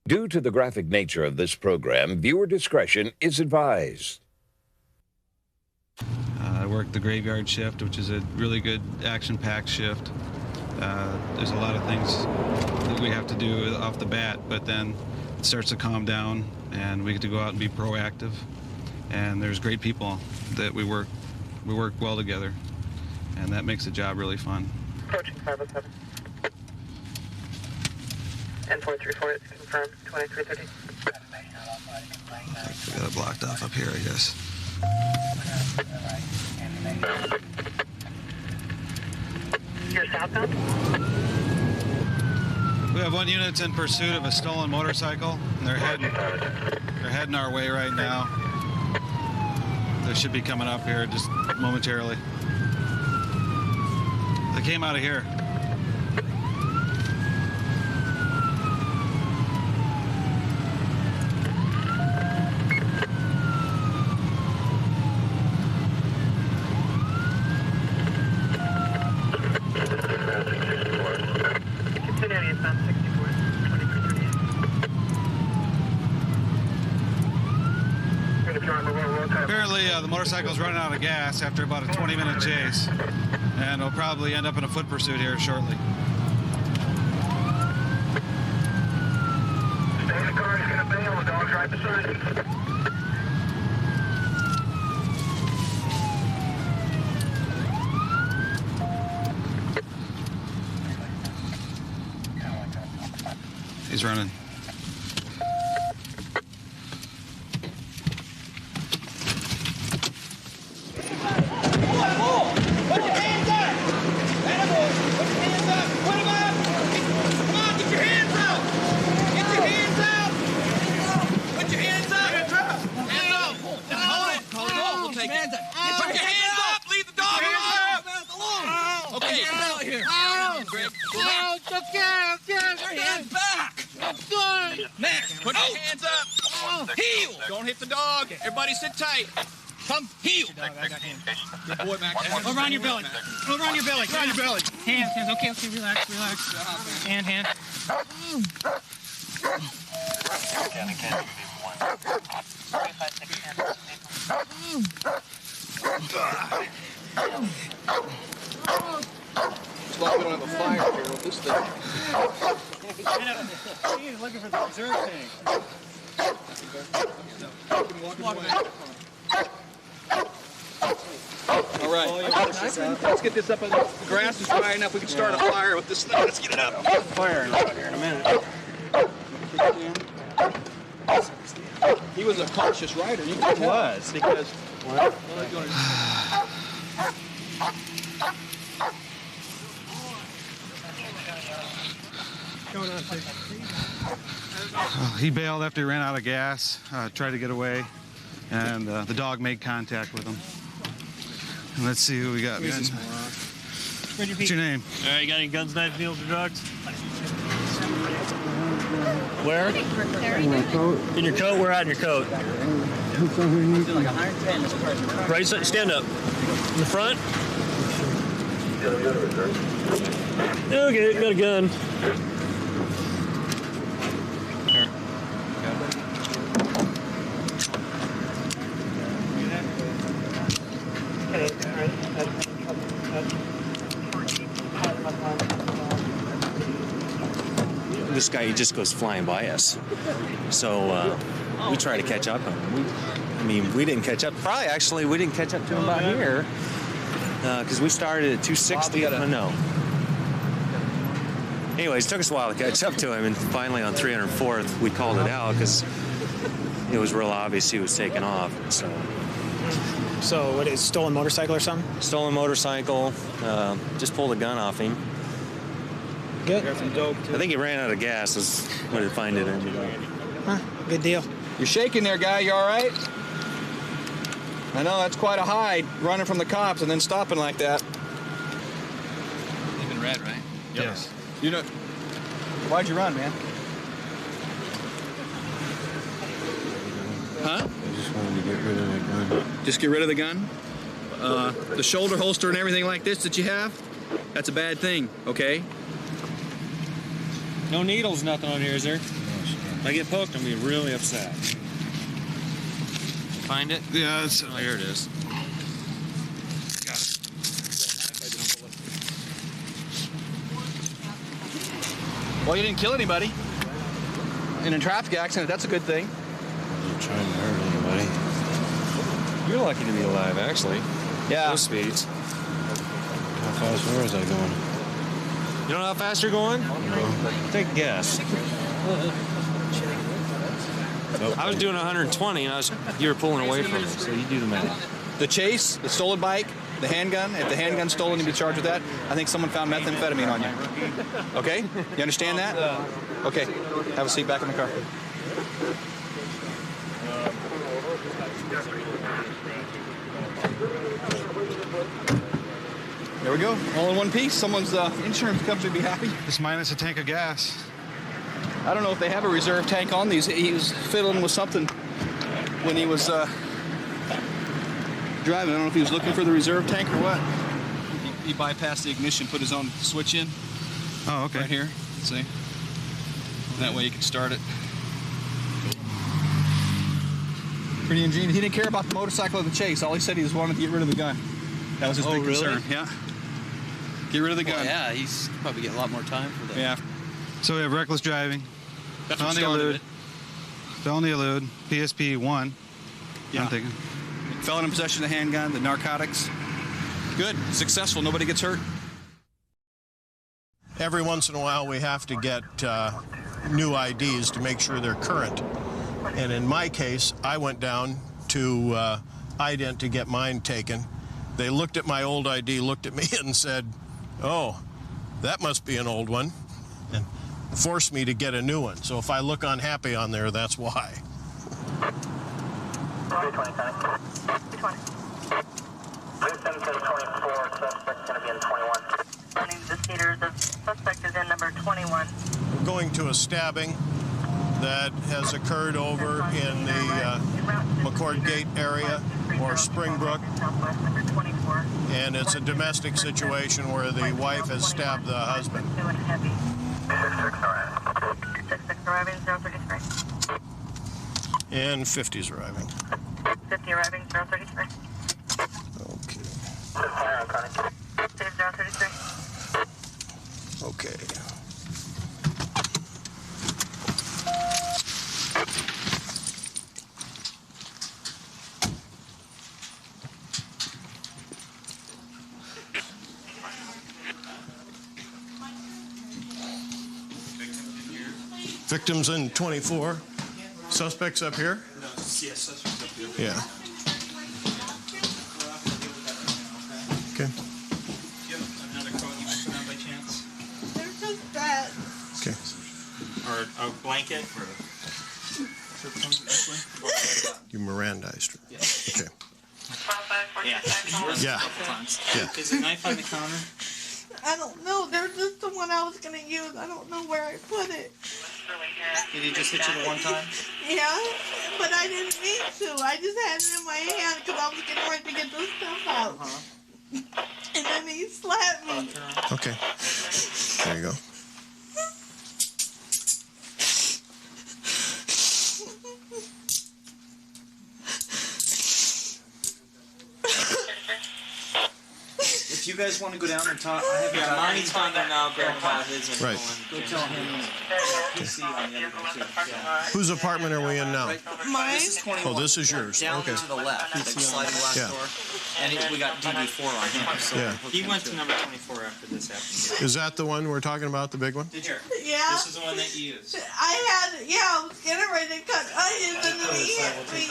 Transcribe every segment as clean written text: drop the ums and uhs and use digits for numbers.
Due to the graphic nature of this program, viewer discretion is advised. I work the graveyard shift, which is a really good action-packed shift. There's a lot of things that we have to do off the bat, but then it starts to calm down and we get to go out and be proactive. And there's great people that we work well together, and that makes the job really fun. Approaching 507. Endpoint 34, it's confirmed, 2330. We got it blocked off up here, I guess. You're southbound? We have one unit in pursuit of a stolen motorcycle, and they're heading our way right now. They should be coming up here just momentarily. They came out of here. Continuing eastbound 64, 2338. Apparently, the motorcycle's running out of gas after about a 20-minute chase, and it'll probably end up in a foot pursuit here shortly. Stay in the car, he's gonna bail, the dog's right beside him. He's running. Next, put your hands up. Heel. Don't hit the dog. Everybody sit tight. Come heel. Good boy, Max. Around your belly. Around your belly. Around your belly. Hands. Okay. Relax. Hand. It's like we don't have a fire here with this thing. He's looking for the reserve tank. All right. Let's get this up. The grass is dry enough. We can start a fire with this thing. Let's get it up. Fire here in a minute. He was a cautious rider. You could tell. Was. Because... What? He bailed after he ran out of gas, tried to get away, and the dog made contact with him. And let's see who we got. What's your name? All right, you got any guns, knives, needles, or drugs? Where? In your coat? Where at in your coat? Right side, stand up. In the front? Okay, got a gun. This guy, he just goes flying by us. So we try to catch up. We didn't catch up. Probably, actually, we didn't catch up to him about here. Because we started at 260. No. Anyways, it took us a while to catch up to him. And finally, on 304th, we called it out because it was real obvious he was taking off. So what is stolen motorcycle or something? Stolen motorcycle. Just pulled a gun off him. Good. I think he ran out of gas is what it find it ended up. Huh, good deal. You're shaking there, guy. You all right? I know, that's quite a hide, running from the cops and then stopping like that. Even red, right? Yes. You know, why'd you run, man? Huh? I just wanted to get rid of that gun. Just get rid of the gun? The shoulder holster and everything like this that you have? That's a bad thing, okay? No needles, nothing on here, is there? I get poked, I'm gonna be really upset. Find it? Yeah, it's Oh, here it is. Well, you didn't kill anybody in a traffic accident. That's a good thing. I'm trying to hurt anybody. You're lucky to be alive, actually. Yeah. Those speeds. How fast where was I going? You know how fast you're going? No. Take a guess. I was doing 120, and you were pulling away from me, so you do the math. The chase, the stolen bike, the handgun. If the handgun's stolen, you'd be charged with that. I think someone found methamphetamine on you. Okay? You understand that? Okay. Have a seat back in the car. There we go. All in one piece. Someone's insurance company would be happy. just minus a tank of gas. I don't know if they have a reserve tank on these. He was fiddling with something when he was driving. I don't know if he was looking for the reserve tank or what. He bypassed the ignition, put his own switch in Oh, okay. right here. See? That way you can start it. Pretty ingenious. He didn't care about the motorcycle or the chase. All he said he just wanted to get rid of the gun. That was his big concern. Yeah. Get rid of the gun. Yeah, he's probably getting a lot more time for that. Yeah. So we have reckless driving, That's what felony started elude, it. felony elude, PSP 1. Yeah. I'm thinking. Felon in possession of the handgun, the narcotics. Good. Successful. Nobody gets hurt. Every once in a while we have to get new IDs to make sure they're current. And in my case, I went down to ident to get mine taken. They looked at my old ID, looked at me and said, "Oh, that must be an old one," and forced me to get a new one. So if I look unhappy on there, that's why. 320, 320. 24, suspect's going to be in 21. Running the cedars, the suspect is in number 21. We're going to a stabbing that has occurred over in the McCord Gate area or Springbrook. And it's a domestic situation where the wife has stabbed the husband. 66 arriving, 033. And 50's arriving. 50 arriving, 033. Okay. 033. Okay. Victims in 24. Suspects up here? Yes, suspects up here. Yeah. Okay. Another coat you put on by chance? They're just bad. Okay. Or a blanket? You Mirandized her. Yes. Okay. Yeah. Yeah. Is the knife on the counter? I don't know. They're just the one I was going to use. I don't know where I put it. Did he just hit you the one time? Yeah, but I didn't mean to. I just had it in my hand because I was getting ready to get this stuff out. And then he slapped me. Okay. There you go. If you guys want to go down and talk, I have mine's on there now. Grab his and Right. go tell him. PC on the other one too. Yeah. Whose apartment are we in now? Mine? This is 21. Oh, this is yours. Down Okay. to the left, the sliding glass Yeah. door. And we got DB4 on him. So Yeah. he went to number 24 after this happened. Is that the one we're talking about, the big one? Did you? Yeah. This is the one that you used. I was getting ready to cut onions and then he hit me.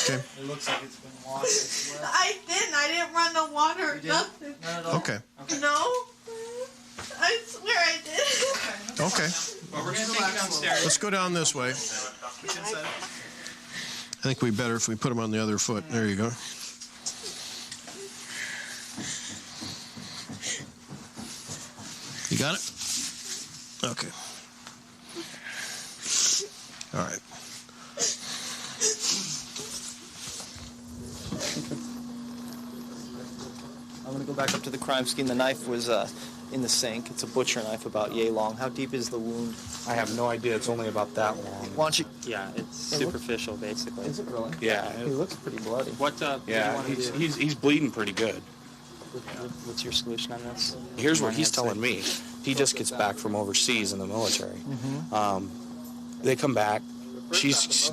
Okay. It looks like it's been washed as well. I didn't run the water or nothing. None at all? Okay. No? I swear I did. Okay. Well, we're going to take you downstairs. Let's go down this way. I think we better if we put them on the other foot. There you go. You got it? Okay. All right. I'm going to go back up to the crime scene. The knife was in the sink. It's a butcher knife about yay long. How deep is the wound? I have no idea. It's only about that long. Why don't you... Yeah, it's superficial, basically. Is it really? Yeah. He looks pretty bloody. Yeah, he's bleeding pretty good. What's your solution on this? Here's what he's telling me. He just gets back from overseas in the military. They come back.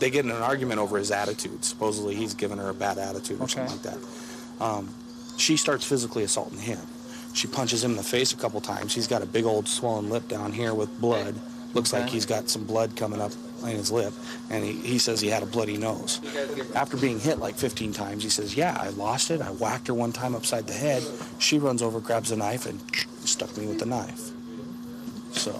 They get in an argument over his attitude. Supposedly he's given her a bad attitude or something like that. She starts physically assaulting him. She punches him in the face a couple times. He's got a big old swollen lip down here with blood. Looks like he's got some blood coming up in his lip, and he says he had a bloody nose. After being hit like 15 times, he says, yeah, I lost it. I whacked her one time upside the head. She runs over, grabs a knife, and stuck me with the knife. So...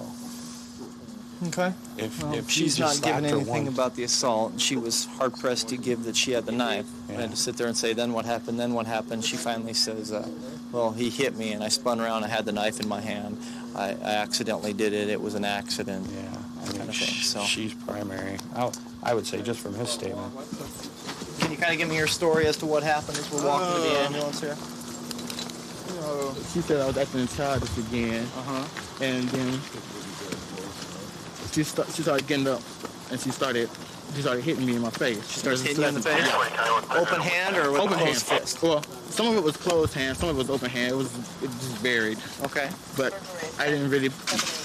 Okay. If she's she just not giving slapped her anything one- about the assault, she was hard-pressed to give that she had the knife. And to sit there and say, then what happened, then what happened, she finally says, well, he hit me, and I spun around, I had the knife in my hand. I accidentally did it. It was an accident. Yeah, kind of thing. So she's primary. I would say just from his statement. can you kind of give me your story as to what happened as we're walking to the ambulance here? She said I was acting childish again. And then she started getting up, and she started hitting me in my face. She started hitting you in the face? Open hand or with open closed hand. fist? Well, some of it was closed hand, some of it was open hand. It was just buried. Okay. But I didn't really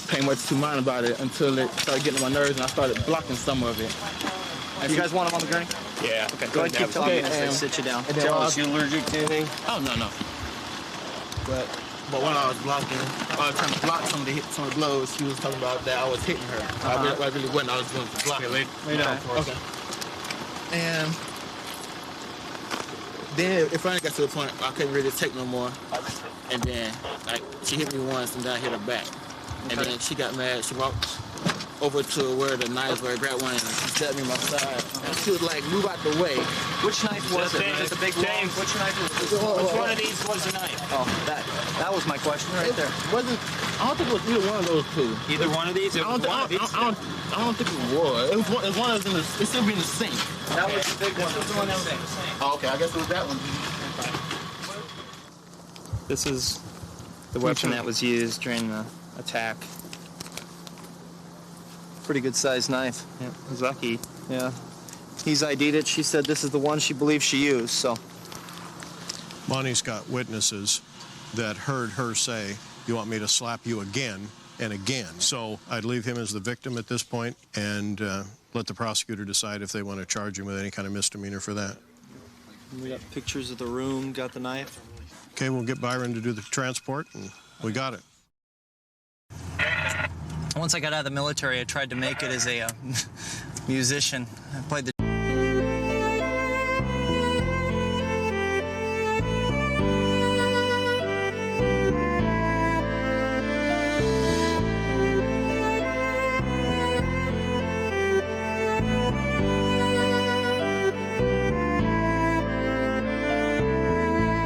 pay much to mind about it until it started getting on my nerves, and I started blocking some of it. And you guys want him on the gurney? Yeah. Okay, go ahead and keep talking as they sit you down. Joe, is you allergic to anything? Oh, no. But when I was blocking, I was trying to block some of the blows. She was talking about that I was hitting her. I really wasn't. I was going to block her. Lay down. Okay. And then it finally got to the point I couldn't really take no more. And then she hit me once, and then I hit her back. And then she got mad. She walked over to where the knives were, grabbed one, and she stabbed me on my side. And she was like, move out the way. Which knife was it? Was it the big long? Which knife was it? Which one of these was the knife? Oh, that was my question right there. I don't think it was either one of those two. Either one of these? I don't think it was. It was one that was in the. It should be in the sink. That was the big one. That was the one that was in the sink. Oh, okay, I guess it was that one. This is the weapon that was used during the attack. Pretty good sized knife. Yeah, he's lucky. Yeah. He's ID'd it. She said this is the one she believes she used, so. Bonnie's got witnesses that heard her say, you want me to slap you again and again. So I'd leave him as the victim at this point and let the prosecutor decide if they want to charge him with any kind of misdemeanor for that. We got pictures of the room, got the knife. Okay, we'll get Byron to do the transport, and we got it. Once I got out of the military, I tried to make it as a musician. I played the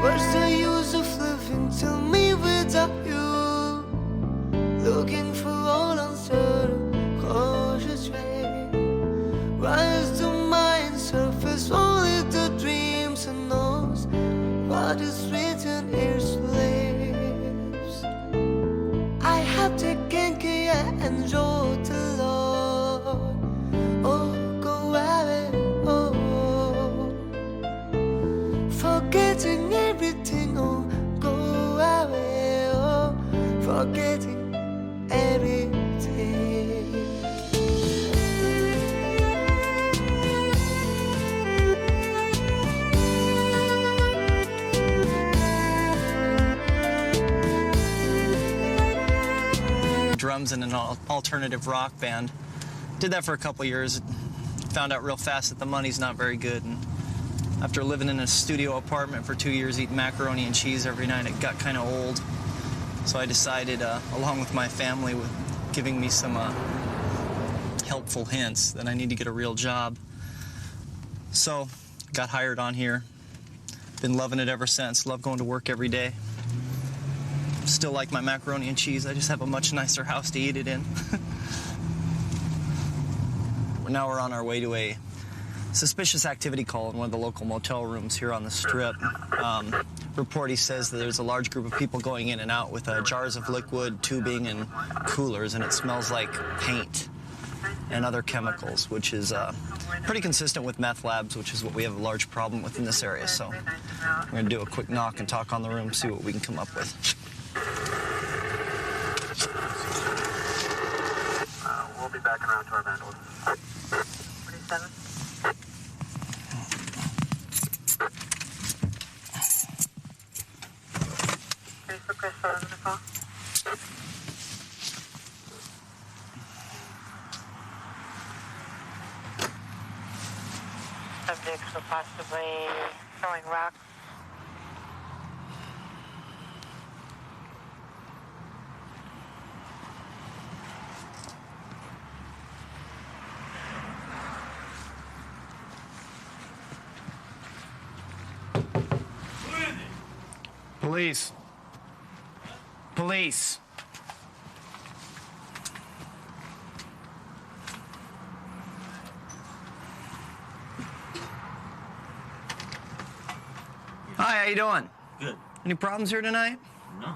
What's the use of living? Tell me without you. Looking for all answers, cautious way. Rise to mind, surface only the dreams and knows what is written is lips. I have taken care and enjoyed the Lord. Oh, go away, oh. Forgetting everything, oh, go away, oh, forgetting everything. drums in an alternative rock band. Did that for a couple years. Found out real fast that the money's not very good. And after living in a studio apartment for 2 years, eating macaroni and cheese every night, it got kind of old. So I decided, along with my family, with giving me some helpful hints, that I need to get a real job. So got hired on here. Been loving it ever since. Love going to work every day. Still like my macaroni and cheese. I just have a much nicer house to eat it in. Now we're on our way to a suspicious activity call in one of the local motel rooms here on the Strip. report, he says that there's a large group of people going in and out with jars of liquid, tubing, and coolers, and it smells like paint and other chemicals, which is pretty consistent with meth labs, which is what we have a large problem with in this area. So we're going to do a quick knock and talk on the room, see what we can come up with. We'll be back around to our vandals. 47. Subjects were possibly throwing rocks. Police. Police. Hi, how you doing? Good. Any problems here tonight? No.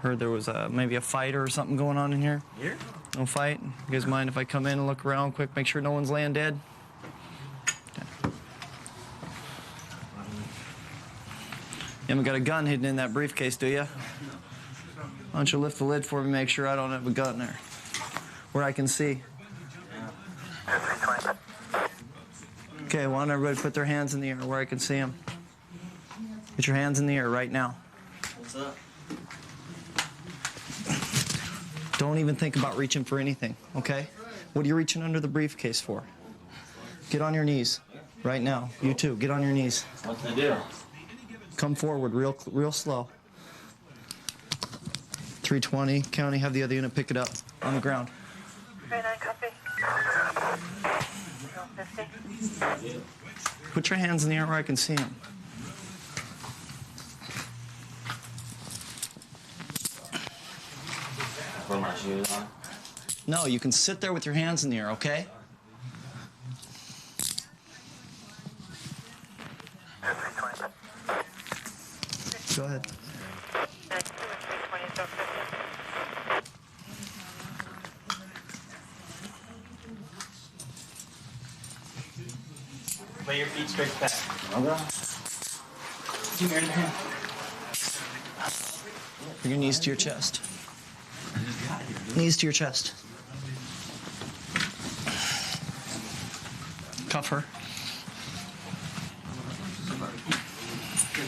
Heard there was maybe a fight or something going on in here. Here? No fight? You guys mind if I come in and look around quick, make sure no one's laying dead? You haven't got a gun hidden in that briefcase, do you? Why don't you lift the lid for me, make sure I don't have a gun there, where I can see. Okay, why don't everybody put their hands in the air where I can see them? Get your hands in the air right now. What's up? Don't even think about reaching for anything, okay? What are you reaching under the briefcase for? Get on your knees right now. You too, get on your knees. What can I do? Come forward real slow. 320, County, have the other unit pick it up on the ground. 39 copy. 50. Put your hands in the air where I can see them. Put my shoes on. No, you can sit there with your hands in the air, okay? Go ahead. Lay your feet straight back. Okay. Do you marry the hand? Bring your knees to your chest. Knees to your chest. Cuff her.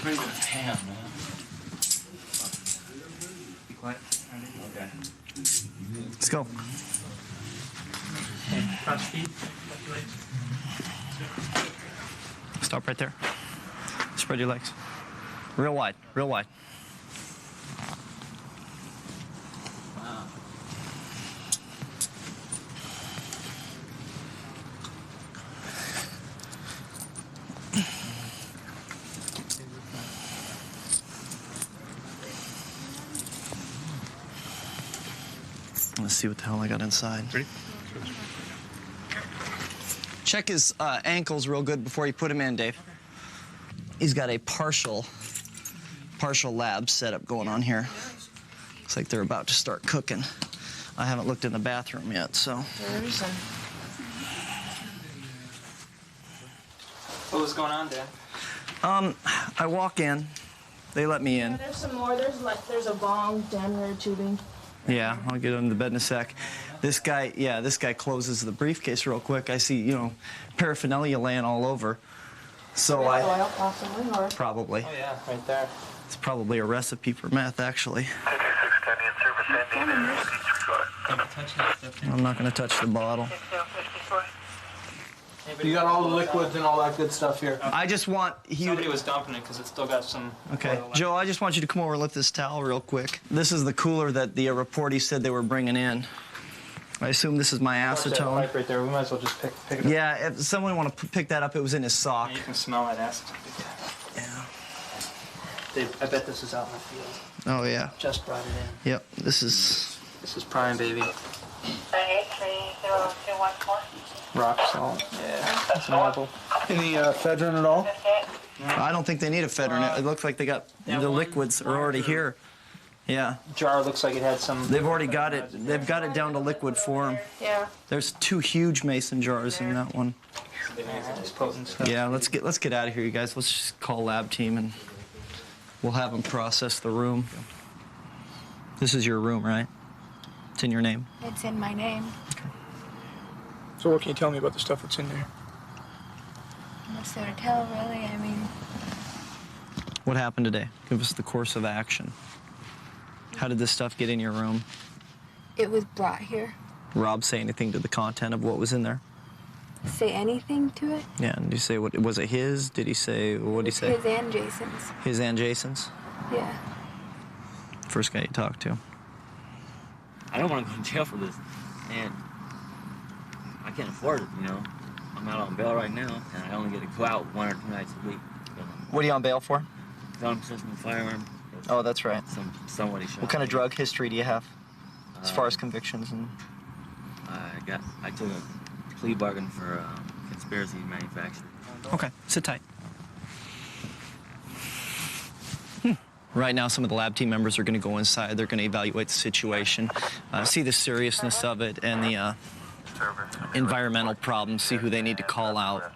Damn, man. Be quiet. Okay. Let's go. Cross your feet. Stop right there. Spread your legs. Real wide, real wide. Let's see what the hell I got inside. Ready? Check his ankles real good before you put him in, Dave. He's got a partial lab setup going on here. Looks like they're about to start cooking. I haven't looked in the bathroom yet, so. What was going on, Dan? I walk in, they let me in. Yeah, there's some more. There's a bong down here, tubing. Yeah, I'll get under the bed in a sec. This guy closes the briefcase real quick. I see, paraphernalia laying all over. So Oil, possibly, or... Probably. Oh, yeah, right there. It's probably a recipe for meth, actually. I'm not going to touch the bottle. You got all the liquids and all that good stuff here. I just want Somebody was dumping it because it's still got some. Okay, oil left. Joe, I just want you to come over and lift this towel real quick. This is the cooler that the reportee said they were bringing in. I assume this is my Watch that acetone. pipe right there. We might as well just pick it up. Yeah, if someone want to pick that up, it was in his sock. Yeah, you can smell that acetone. Yeah. I bet this is out in the field. Oh, yeah. Just brought it in. Yep, this is prime, baby. 983014. Rock salt. Yeah, that's marble. Any ephedrine at all? I don't think they need a Fedrin. It looks like they got the liquids are already here. Yeah. Jar looks like it had some. They've already got it. They've got it down to liquid form. Yeah. There's 2 huge mason jars in that one. It's potent stuff. Yeah, let's get out of here, you guys. Let's just call lab team and we'll have them process the room. This is your room, right? It's in your name. It's in my name. So what can you tell me about the stuff that's in there? What's there to tell, really? I mean, What happened today? Give us the course of action. How did this stuff get in your room? it was brought here. Rob say anything to the content of what was in there? Say anything to it? Yeah, and did you say, what was it his? Did he say, what did he say? His and Jason's. His and Jason's? Yeah. First guy you talked to. I don't want to go to jail for this, and I can't afford it, you know. I'm out on bail right now, and I only get to go out 1 or 2 nights a week. What are you on bail for? Felon possession of a firearm. Oh, that's right. Somebody shot. What kind of drug history do you have, as far as convictions? And I took a plea bargain for conspiracy to manufacture. Okay, sit tight. Right now, some of the lab team members are going to go inside. They're going to evaluate the situation, see the seriousness of it and the environmental problems, see who they need to call out.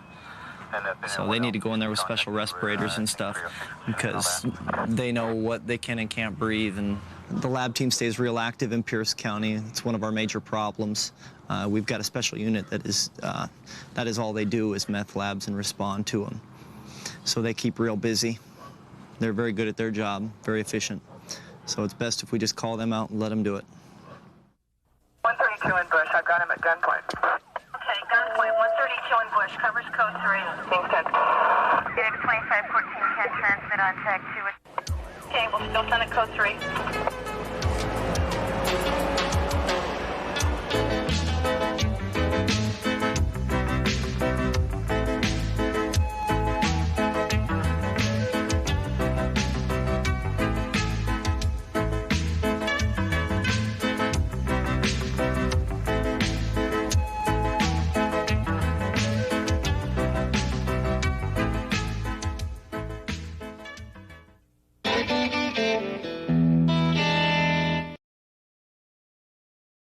So they need to go in there with special respirators and stuff because they know what they can and can't breathe. And the lab team stays real active in Pierce County. It's one of our major problems. We've got a special unit that is all they do is meth labs and respond to them. So they keep real busy. They're very good at their job, very efficient. So it's best if we just call them out and let them do it. 132 in Bush. I've got him at gunpoint. Okay, gunpoint 132 in Bush. Covers code 3. Thanks, 10. Phoenix 2514 can transmit on tag 2. Okay, we'll still send it code 3.